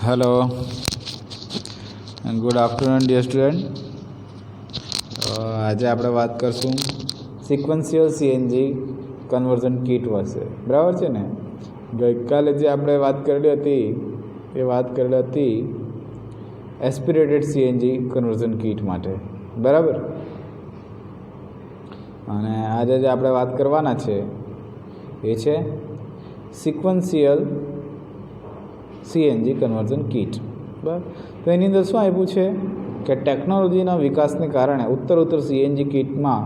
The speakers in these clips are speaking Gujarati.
Hello and good afternoon dear student. आज આપણે વાત કરશું સિક્વન્શિયલ સીએનજી કન્વર્ઝન કીટ વિશે, બરાબર છે ને। ગઈકાલે જે આપણે વાત કરેલી હતી એ વાત કરેલી હતી એસ્પિરેટેડ સીએનજી કન્વર્ઝન કીટ માટે, બરાબર। અને આજે જે આપણે વાત કરવાના છે એ છે સિક્વન્શિયલ સીએનજી કન્વર્ઝન કીટ, બરાબર। તો એની અંદર શું આપ્યું છે કે ટેકનોલોજીના વિકાસને કારણે ઉત્તર સીએનજી કીટમાં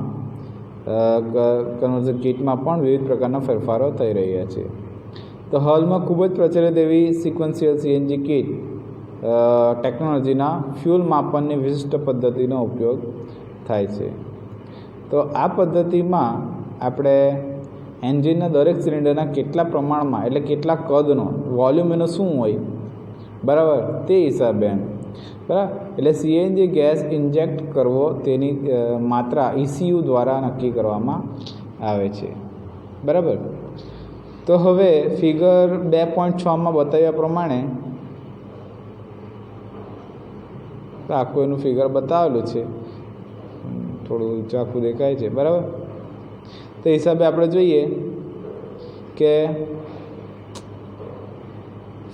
કન્વર્ઝન કીટમાં પણ વિવિધ પ્રકારના ફેરફારો થઈ રહ્યા છે। તો હાલમાં ખૂબ જ પ્રચલિત એવી સિક્વન્શિયલ સીએનજી કીટ ટેકનોલોજીના ફ્યુલ માપનની વિશિષ્ટ પદ્ધતિનો ઉપયોગ થાય છે। તો આ પદ્ધતિમાં આપણે એન્જિનના દરેક સિલિન્ડરના કેટલા પ્રમાણમાં એટલે કેટલા કદનો વોલ્યુમ એનો શું હોય, બરાબર, તે હિસાબે બરાબર એટલે સીએનજી ગેસ ઇન્જેક્ટ કરવો તેની માત્રા ECU દ્વારા નક્કી કરવામાં આવે છે, બરાબર। તો હવે ફિગર 2.6માં બતાવ્યા પ્રમાણે આખું એનું ફિગર બતાવેલું છે, થોડું ચાખું દેખાય છે, બરાબર। તો હિસાબે આપણે જોઈએ કે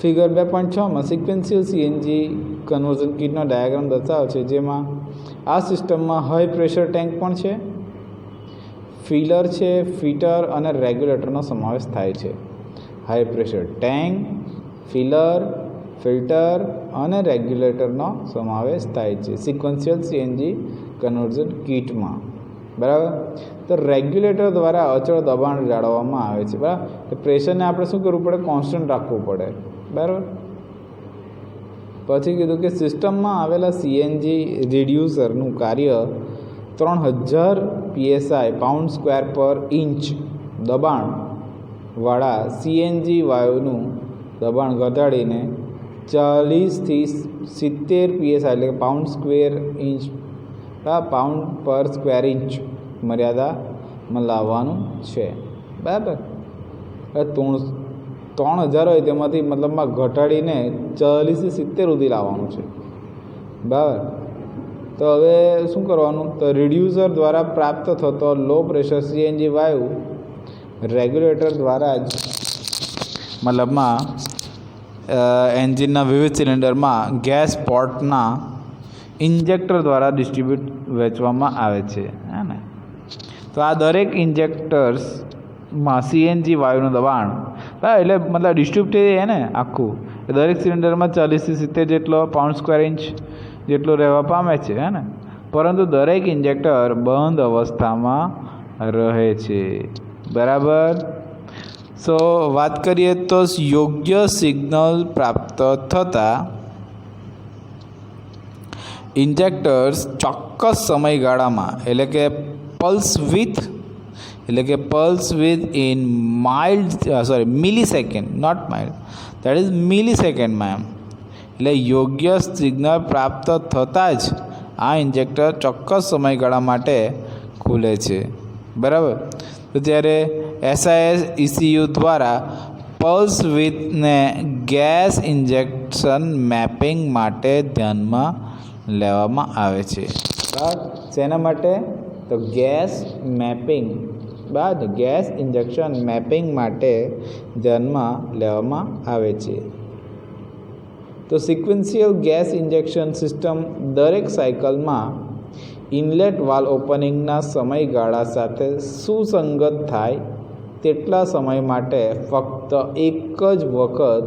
ફિગર 2.6માં સિક્વન્શિયલ સીએનજી કન્વર્ઝન કીટનો ડાયાગ્રામ દર્શાવે છે, જેમાં આ સિસ્ટમમાં હાઈ પ્રેશર ટેન્ક પણ છે, ફિલર છે, ફિટર અને રેગ્યુલેટરનો સમાવેશ થાય છે। High pressure tank, filler, filter અને રેગ્યુલેટરનો સમાવેશ થાય છે સિક્વન્શિયલ સીએનજી કન્વર્ઝન કીટમાં, બરાબર। તો રેગ્યુલેટર દ્વારા અચળ દબાણ જાળવવામાં આવે છે, બરાબર। તો પ્રેશરને આપણે શું કરવું પડે, કોન્સ્ટન્ટ રાખવું પડે, બરાબર। પછી કીધું કે સિસ્ટમમાં આવેલા સીએનજી રિડ્યુસરનું કાર્ય 3000 PSI પાઉન્ડ સ્ક્વેર પર ઇંચ દબાણવાળા સીએનજી વાયુનું દબાણ ઘટાડીને 40થી 70 PSI એટલે કે પાઉન્ડ સ્ક્વેર ઇંચ પાઉન્ડ પર સ્ક્વેર ઇંચ મર્યાદામાં લાવવાનું છે, બરાબર। 3000 હોય તેમાંથી મતલબમાં ઘટાડીને 40થી 70 સુધી લાવવાનું છે, બરાબર। તો હવે શું કરવાનું, તો રિડ્યુસર દ્વારા પ્રાપ્ત થતો લો પ્રેશર સીએનજી વાયુ રેગ્યુલેટર દ્વારા જ મતલબમાં એન્જિનના વિવિધ સિલિન્ડરમાં ગેસ પોર્ટના ઇન્જેક્ટર દ્વારા ડિસ્ટ્રીબ્યુટ વેચવામાં આવે છે, હે ને। તો આ દરેક ઇન્જેક્ટર્સમાં સીએનજી વાયુનું દબાણ એટલે મતલબ ડિસ્ટ્રીબ્યુટ છે ને આખું દરેક સિલિન્ડરમાં 40થી 70 જેટલો પાઉન્ડ સ્ક્વેર ઇંચ જેટલો રહેવા પામે છે, હે ને। પરંતુ દરેક ઇન્જેક્ટર બંધ અવસ્થામાં રહે છે, બરાબર। સો વાત કરીએ તો યોગ્ય સિગ્નલ પ્રાપ્ત થતાં ઇન્જેક્ટર્સ ચોક્કસ સમયગાળામાં એટલે કે pulse within millisecond, not mild, that is મિલીસેકન્ડમાં એટલે યોગ્ય સિગ્નલ પ્રાપ્ત થતાં જ આ ઇન્જેક્ટર ચોક્કસ સમયગાળા માટે ખુલે છે, બરાબર। તો ત્યારે SIS ECU દ્વારા પલ્સ વિથને ગેસ ઇન્જેક્શન મેપિંગ માટે ધ્યાનમાં લેવામાં આવે છે, બરાબર। શેના માટે, તો ગેસ મેપિંગ, બરાબર, ગેસ ઇન્જેક્શન મેપિંગ માટે ધ્યાનમાં લેવામાં આવે છે। તો સિક્વન્શિયલ ગેસ ઇન્જેક્શન સિસ્ટમ દરેક સાયકલમાં ઇનલેટ વાલ્વ ઓપનિંગના સમયગાળા સાથે સુસંગત થાય તેટલા સમય માટે ફક્ત એક જ વખત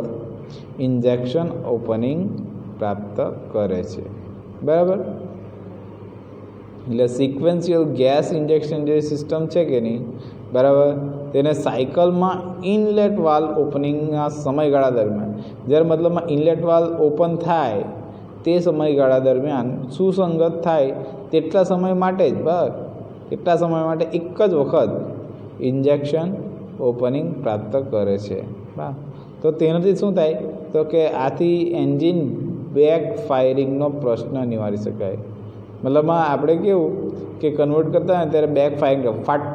ઇન્જેક્શન ઓપનિંગ પ્રાપ્ત કરે છે, બરાબર। એટલે સિક્વન્શિયલ ગેસ ઇન્જેક્શન જે સિસ્ટમ છે કે નહીં, બરાબર, તેને સાયકલમાં ઇનલેટ વાલ્વ ઓપનિંગના સમયગાળા દરમિયાન જ્યારે મતલબમાં ઇનલેટ વાલ્વ ઓપન થાય તે સમયગાળા દરમિયાન સુસંગત થાય તેટલા સમય માટે જ, બરાબર, એટલા સમય માટે એક જ વખત ઇન્જેક્શન ઓપનિંગ પ્રાપ્ત કરે છે, બરાબર। તો તેનાથી શું થાય, તો કે આથી એન્જિન બેક ફાયરિંગનો પ્રશ્ન નિવારી શકાય। મતલબમાં આપણે કેવું કે કન્વર્ટ કરતા હોય ત્યારે બેક ફાયરિંગ ફાટ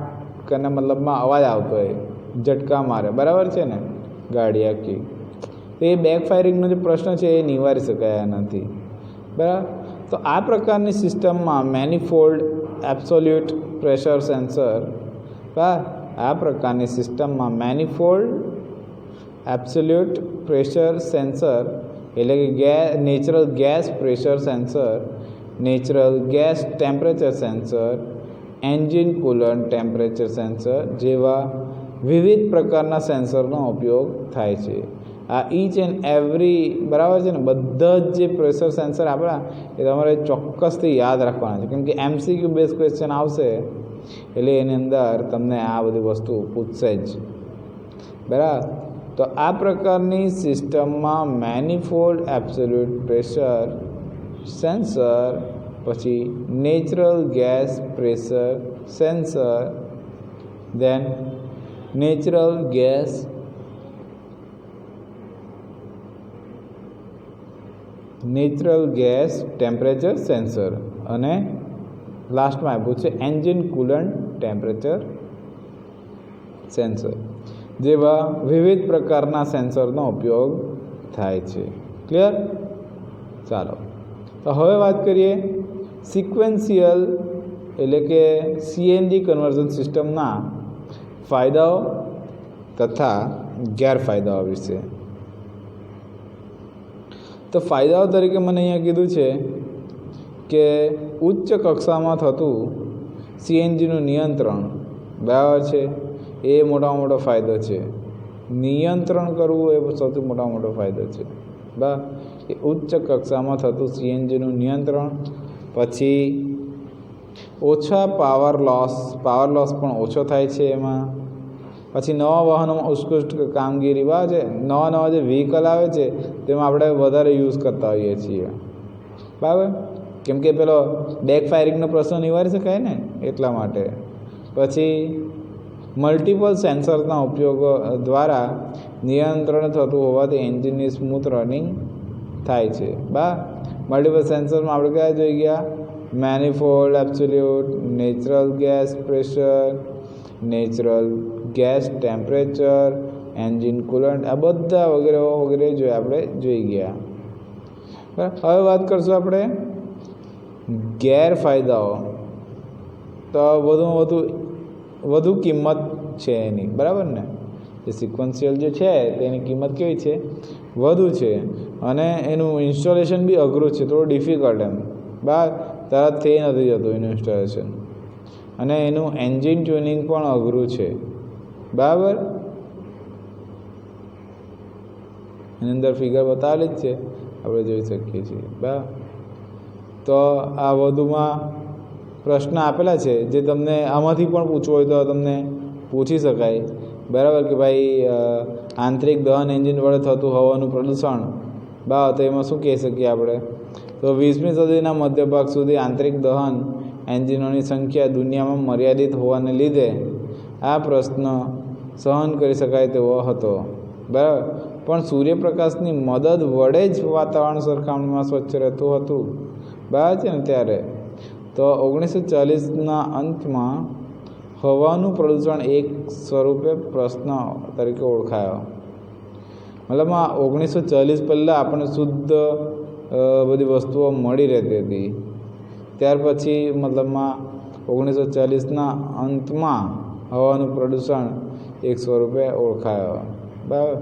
કરીને મતલબમાં અવાજ આવતો હોય, ઝટકા મારે, બરાબર છે ને ગાડી આખી, તો એ બેકફાયરિંગનો જે પ્રશ્ન છે એ નિવારી શકાયા નથી, બરાબર. તો આ પ્રકારની સિસ્ટમમાં મેનિફોલ્ડ એબ્સોલ્યુટ પ્રેશર સેન્સર, બરાબર, આ પ્રકારની સિસ્ટમમાં મેનિફોલ્ડ એબ્સોલ્યુટ પ્રેશર સેન્સર એટલે કે natural gas pressure sensor, natural gas temperature sensor, engine coolant temperature sensor જેવા વિવિધ પ્રકારના સેન્સરનો ઉપયોગ થાય છે. આ ઈચ એન્ડ એવરી, બરાબર છે ને, બધા જ જે પ્રેશર સેન્સર આપણા એ તમારે ચોક્કસથી યાદ રાખવાના છે, કેમ કે MCQ બેઝ ક્વેશ્ચન આવશે એટલે એની અંદર તમને આ બધી વસ્તુ પૂછશે જ, બરાબર. તો આ પ્રકારની સિસ્ટમમાં મેનિફોલ્ડ એબ્સોલ્યુટ પ્રેશર સેન્સર, પછી નેચરલ ગેસ પ્રેશર સેન્સર, દેન નેચરલ ગેસ ટેમ્પરેચર સેન્સર અને લાસ્ટમાં આપ્યું છે એન્જિન કુલન્ટ ટેમ્પરેચર સેન્સર જેવા વિવિધ પ્રકારના સેન્સરનો ઉપયોગ થાય છે. ક્લિયર? ચાલો, તો હવે વાત કરીએ સિક્વેન્શિયલ એટલે કે CNG કન્વર્ઝન સિસ્ટમના ફાયદાઓ તથા ગેરફાયદાઓ વિશે. તો ફાયદાઓ તરીકે મને અહીંયા કીધું છે કે ઉચ્ચ કક્ષામાં થતું CNGનું નિયંત્રણ, બરાબર છે, એ મોટામાં મોટો ફાયદો છે. નિયંત્રણ કરવું એ સૌથી મોટામાં મોટો ફાયદો છે, બરાબર. એ ઉચ્ચ કક્ષામાં થતું CNGનું નિયંત્રણ, પછી ઓછા પાવર લોસ પણ ઓછો થાય છે એમાં. પછી નવા વાહનોમાં ઉત્કૃષ્ટ કામગીરી, બરાબર છે, નવા જે વ્હીકલ આવે છે તેમાં આપણે વધારે યુઝ કરતા હોઈએ છીએ, બરાબર, કેમ કે પેલો બેકફાયરિંગનો પ્રશ્ન નિવારી શકાય ને એટલા માટે. પછી મલ્ટિપલ સેન્સરના ઉપયોગ દ્વારા નિયંત્રણ થતું હોવાથી એન્જિનની સ્મૂથ રનિંગ થાય છે, બરાબર. મલ્ટિપલ સેન્સરમાં આપણે કયા જોઈ ગયા? Manifold absolute, natural gas pressure, natural gas temperature, engine coolant, આ બધા વગેરે આપણે જોઈ ગયા, બરાબર. હવે વાત કરશું આપણે ગેરફાયદાઓ. તો વધુ કિંમત છે એની, બરાબર ને. જે સિક્વન્શિયલ જે છે તેની કિંમત કેવી છે? વધુ છે, અને એનું ઇન્સ્ટોલેશન બી અઘરું છે, થોડું ડિફિકલ્ટ એમ, બરાબર. તરત થઈ નથી જતું એનું ઇન્સ્ટોલેશન, અને એનું એન્જિન ટ્યુનિંગ પણ અઘરું છે, બરાબર. એની અંદર ફિગર બતાવેલી જ છે, આપણે જોઈ શકીએ છીએ, બરાબર. તો આ વધુમાં પ્રશ્ન આપેલા છે જે તમને આમાંથી પણ પૂછવો હોય તો તમને પૂછી શકાય, બરાબર, કે ભાઈ આંતરિક દહન એન્જિન વડે થતું હવાનું પ્રદૂષણ, બરાબર, તો એમાં શું કહી શકીએ આપણે? તો 20મી સદીના મધ્યભાગ સુધી આંતરિક દહન એન્જિનોની સંખ્યા દુનિયામાં મર્યાદિત હોવાને લીધે આ પ્રશ્ન સહન કરી શકાય તેવો હતો, બરાબર. પણ સૂર્યપ્રકાશની મદદ વડે જ વાતાવરણ સરખામણીમાં સ્વચ્છ રહેતું હતું, બરાબર છે ને. ત્યારે તો 1940ના અંતમાં હવાનું પ્રદૂષણ એક સ્વરૂપે પ્રશ્ન તરીકે ઓળખાયો. મતલબમાં 1940 પહેલાં આપણને શુદ્ધ બધી વસ્તુઓ મળી રહેતી હતી. ત્યાર પછી મતલબમાં 1940ના અંતમાં હવાનું પ્રદૂષણ એક સ્વરૂપે ઓળખાયો, બરાબર.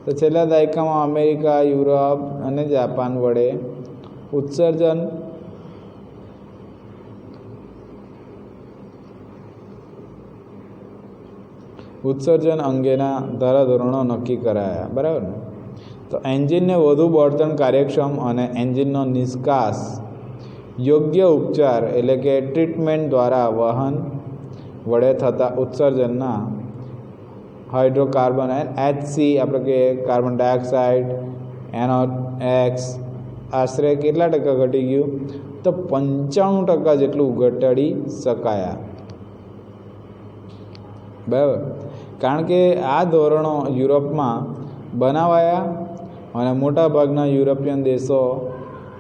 તો છેલ્લા દાયકામાં અમેરિકા, યુરોપ અને જાપાન વડે ઉત્સર્જન અંગેના ધારાધોરણો નક્કી કરાયા, બરાબર ને. તો એન્જિનને વધુ બળતણ કાર્યક્ષમ અને એન્જિનનો નિષ્કાસ યોગ્ય ઉપચાર એટલે કે ટ્રીટમેન્ટ દ્વારા વાહન વડે થતા ઉત્સર્જનના હાઇડ્રોકાર્બન HC, આપણે કે કાર્બન ડાયોક્સાઇડ, NOx આશરે કેટલા ટકા ઘટી ગયું? તો 95% જેટલું ઘટાડી શકાયા, બરાબર. કારણ કે આ ધોરણો યુરોપમાં બનાવાયા અને મોટાભાગના યુરોપિયન દેશો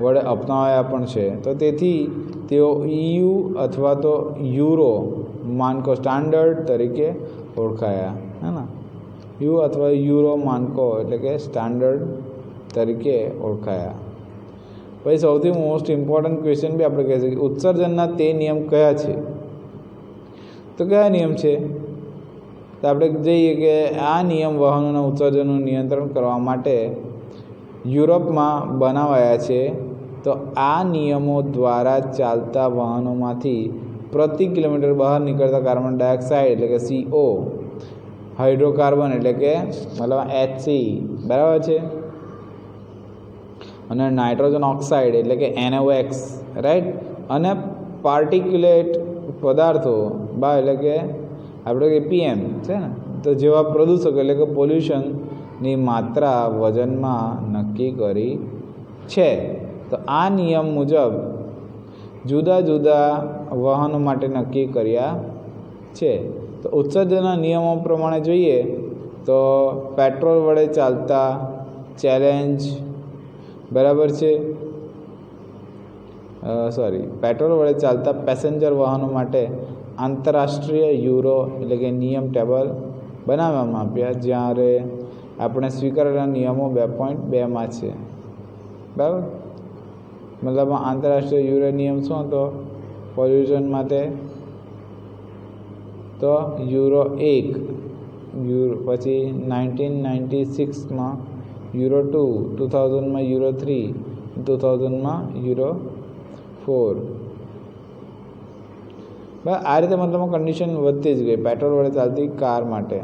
વડે અપનાવાયા પણ છે. તો તેથી તેઓ EU અથવા તો યુરો માનકો સ્ટાન્ડર્ડ તરીકે ઓળખાયા, હે ને. યુ અથવા યુરો માનકો એટલે કે સ્ટાન્ડર્ડ તરીકે ઓળખાયા. પછી સૌથી મોસ્ટ ઇમ્પોર્ટન્ટ ક્વેશ્ચન બી આપણે કહી શકીએ ઉત્સર્જનના તે નિયમ કયા છે? તો કયા નિયમ છે? તો આપણે જઈએ કે આ નિયમ વાહનોના ઉત્સર્જનનું નિયંત્રણ કરવા માટે યુરોપમાં બનાવાયા છે. તો આ નિયમો દ્વારા ચાલતા વાહનોમાંથી પ્રતિ કિલોમીટર બહાર નીકળતા કાર્બન ડાયોક્સાઇડ એટલે કે CO, હાઇડ્રોકાર્બન એટલે કે મતલબ HC બરાબર છે, અને નાઇટ્રોજન ઓક્સાઇડ એટલે કે NOx રાઈટ, અને પાર્ટિક્યુલેટ પદાર્થો એટલે કે આપણે કે PM છે ને, તો જેવા પ્રદૂષકો એટલે કે પોલ્યુશનની માત્રા વજનમાં નક્કી કરી છે. તો આ નિયમ મુજબ જુદા જુદા વાહનો માટે નક્કી કર્યા છે. તો ઉત્સર્જનના નિયમો પ્રમાણે જોઈએ તો પેટ્રોલ વડે ચાલતા ચેલેન્જ બરાબર છે, પેટ્રોલ વડે ચાલતા પેસેન્જર વાહનો માટે આંતરરાષ્ટ્રીય યુરો એટલે કે નિયમ ટેબલ બનાવવામાં આવ્યા, જ્યારે આપણે સ્વીકારેલા નિયમો 2.2માં છે. બરાબર, મતલબ આંતરરાષ્ટ્રીય યુરો નિયમ શું હતો પોલ્યુશન માટે? તો યુરો 1, પછી 1996માં યુરો 2, 2000માં યુરો 3, 2000માં યુરો 4. બસ આ રીતે મતલબ કન્ડિશન વધતી જ ગઈ પેટ્રોલ વડે ચાલતી કાર માટે.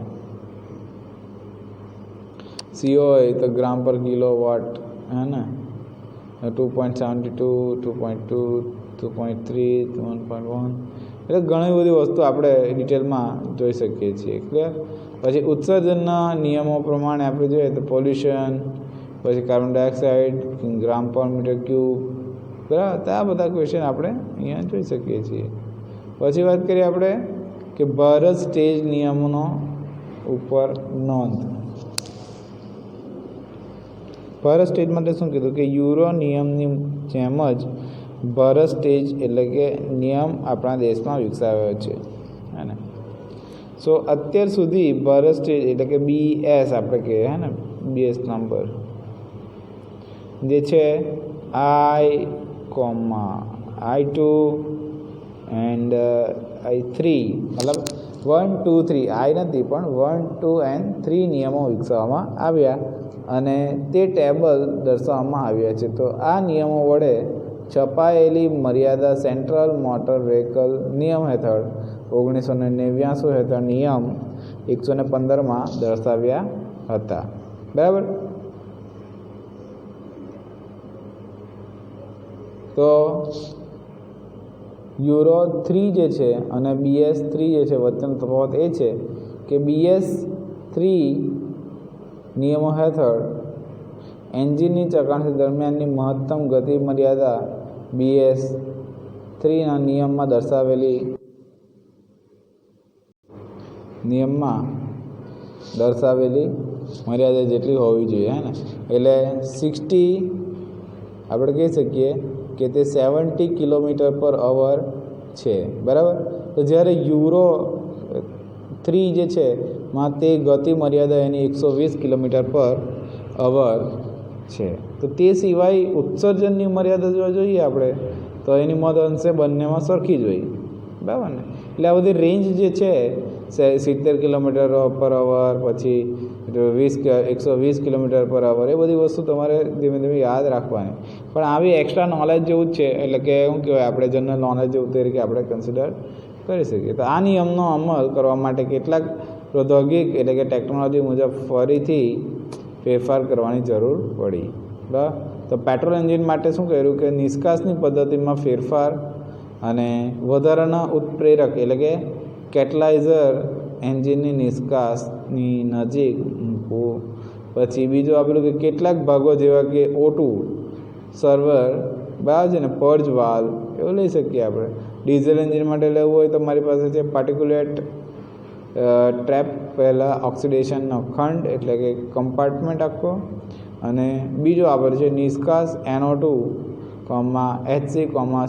CO હોય તો ગ્રામ પર કિલો વોટ હે ને, 2.72, 2.2, 2.3, 1.1 એટલે ઘણી બધી વસ્તુ આપણે ડિટેલમાં જોઈ શકીએ છીએ. ક્લિયર? પછી ઉત્સર્જનના નિયમો પ્રમાણે આપણે જોઈએ તો પોલ્યુશન, પછી કાર્બન ડાયોક્સાઇડ, ગ્રામ પર મીટર ક્યુબ, બરાબર, તો આ બધા ક્વેશ્ચન આપણે અહીંયા જોઈ શકીએ છીએ. પછી વાત કરીએ આપણે કે ભારત સ્ટેજ નિયમોનો ઉપર નોંધ. ભારત સ્ટેજ માટે શું કીધું કે યુરો નિયમની જેમ જ ભારત સ્ટેજ એટલે કે નિયમ આપણા દેશમાં વિકસાવ્યો છે ને. સો અત્યાર સુધી ભારત સ્ટેજ એટલે કે BS આપણે કહીએ હે ને, BS નંબર જે છે I2 એન્ડ I3 મતલબ 1, 2, 3 I નથી પણ 1, 2 and 3 નિયમો વિકસાવવામાં આવ્યા અને તે ટેબલ દર્શાવવામાં આવ્યા છે. તો આ નિયમો વડે છપાયેલી મર્યાદા સેન્ટ્રલ મોટર વ્હીકલ નિયમ હેઠળ 1989 હેઠળ નિયમ 115માં દર્શાવ્યા હતા. બરાબર, તો યુરો 3 જે છે અને BS 3 જે છે વચ્ચેનો તફાવત એ છે કે BS 3 નિયમો હેઠળ એન્જિનની ચકાસણી દરમિયાનની મહત્તમ ગતિ મર્યાદા BS 3ના નિયમમાં દર્શાવેલી મર્યાદા જેટલી હોવી જોઈએ હે ને, એટલે 60 આપણે કહી શકીએ કે તે 70 km/h છે. બરાબર, તો જ્યારે યુરો 3 જે છે માં તે ગતિ મર્યાદા એની 120 km/h છે. તો તે સિવાય ઉત્સર્જનની મર્યાદા જોવા જોઈએ આપણે તો એની મદ અંશે બંનેમાં સરખી જ હોય. બરાબર ને, એટલે આ બધી રેન્જ જે છે 70 km/h, પછી 120 km/h, એ બધી વસ્તુ તમારે ધીમે ધીમે યાદ રાખવાની. પણ આવી એક્સ્ટ્રા નોલેજ જેવું જ છે, એટલે કે શું કહેવાય આપણે જનરલ નોલેજ જેવું તરીકે આપણે કન્સિડર કરી શકીએ. તો આ નિયમનો અમલ કરવા માટે કેટલાક પ્રૌદ્યોગિક એટલે કે ટેકનોલોજી મુજબ ફરીથી ફેરફાર કરવાની જરૂર પડી. બરાબર, તો પેટ્રોલ એન્જિન માટે શું કર્યું કે નિષ્કાસની પદ્ધતિમાં ફેરફાર અને વધારાના ઉત્પ્રેરક એટલે કે કેટલાઇઝર એન્જિનની નિષ્કાસની નજીક મૂકવું. પછી બીજું આપેલું કે કેટલાક ભાગો જેવા કે O2 સર્વર બરાબર છે ને, પર્જ વાલ્વ એવું લઈ શકીએ આપણે. ડીઝલ એન્જિન માટે લેવું હોય તો મારી પાસે છે પાર્ટિક્યુલેટ ટ્રેપ, પહેલાં ઓક્સિડેશનનો ખંડ એટલે કે કમ્પાર્ટમેન્ટ આખો, અને બીજો આપેલ છે નિષ્કાસ NO2, HC,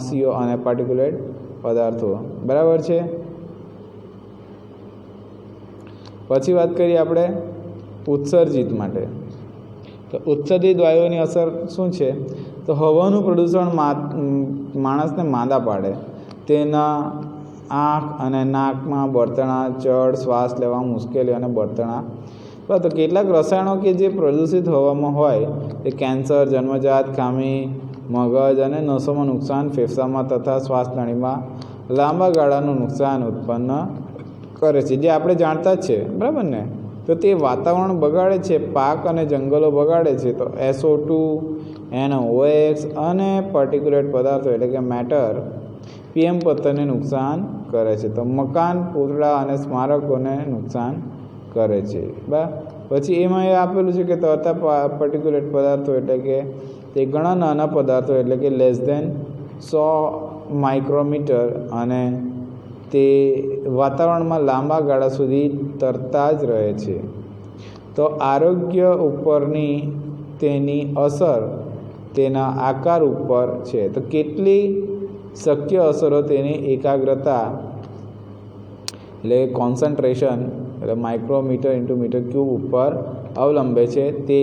CO અને પાર્ટિક્યુલેટ પદાર્થો. બરાબર છે. પછી વાત કરીએ આપણે ઉત્સર્જિત માટે. તો ઉત્સર્જિત વાયુઓની અસર શું છે? તો હવાનું પ્રદૂષણ માણસને માંદા પાડે. તેના આંખ અને નાકમાં બળતરા, ચડ, શ્વાસ લેવામાં મુશ્કેલી અને બળતરા. તો કેટલાક રસાયણો કે જે પ્રદૂષિત હવામાં હોય તે કેન્સર, જન્મજાત ખામી, મગજ અને નસોમાં નુકસાન, ફેફસામાં તથા શ્વાસનળીમાં લાંબા ગાળાનું નુકસાન ઉત્પન્ન કરે છે, જે આપણે જાણતા જ છે, બરાબર ને? તો તે વાતાવરણ બગાડે છે, પાક અને જંગલો બગાડે છે. તો SO2, NOx અને પાર્ટિક્યુલેટ પદાર્થો એટલે કે મેટર PM15ને નુકસાન કરે છે. તો મકાન, પૂતળા અને સ્મારકોને નુકસાન કરે છે. પછી એમાં એ આપેલું છે કે તરતા પાર્ટિક્યુલેટ પદાર્થો એટલે કે તે ઘણા નાના પદાર્થો એટલે કે લેસ ધેન 100 માઇક્રોમીટર અને તે વાતાવરણમાં લાંબા ગાળા સુધી તરતા જ રહે છે. તો આરોગ્ય ઉપરની તેની અસર તેના આકાર ઉપર છે. તો કેટલી શક્ય અસરો તેની એકાગ્રતા એટલે કોન્સન્ટ્રેશન એટલે માઇક્રોમીટર ઇન્ટુ મીટર ક્યુબ ઉપર અવલંબે છે. તે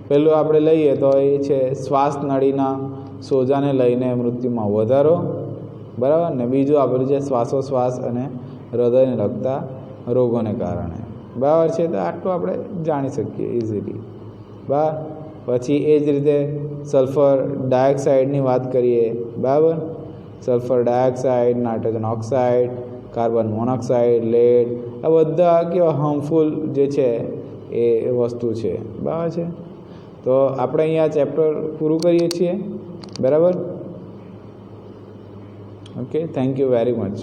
પહેલું આપણે લઈએ તો એ છે શ્વાસનળીના સોજાને લઈને મૃત્યુમાં વધારો, બરાબર ને? બીજું આપેલું છે શ્વાસોશ્વાસ અને હૃદયને લગતા રોગોને કારણે, બરાબર છે? તો આટલું આપણે જાણી શકીએ ઇઝીલી, બરાબર. પછી એ જ રીતે સલ્ફર ડાયોક્સાઇડની વાત કરીએ, બરાબર. Sulphur dioxide, nitrogen oxide, carbon monoxide, lead, આ બધા કેવા હાર્મફુલ જે છે એ વસ્તુ છે, બરાબર છે? તો આપણે અહીંયા ચેપ્ટર પૂરું કરીએ છીએ, બરાબર. Okay, thank you very much.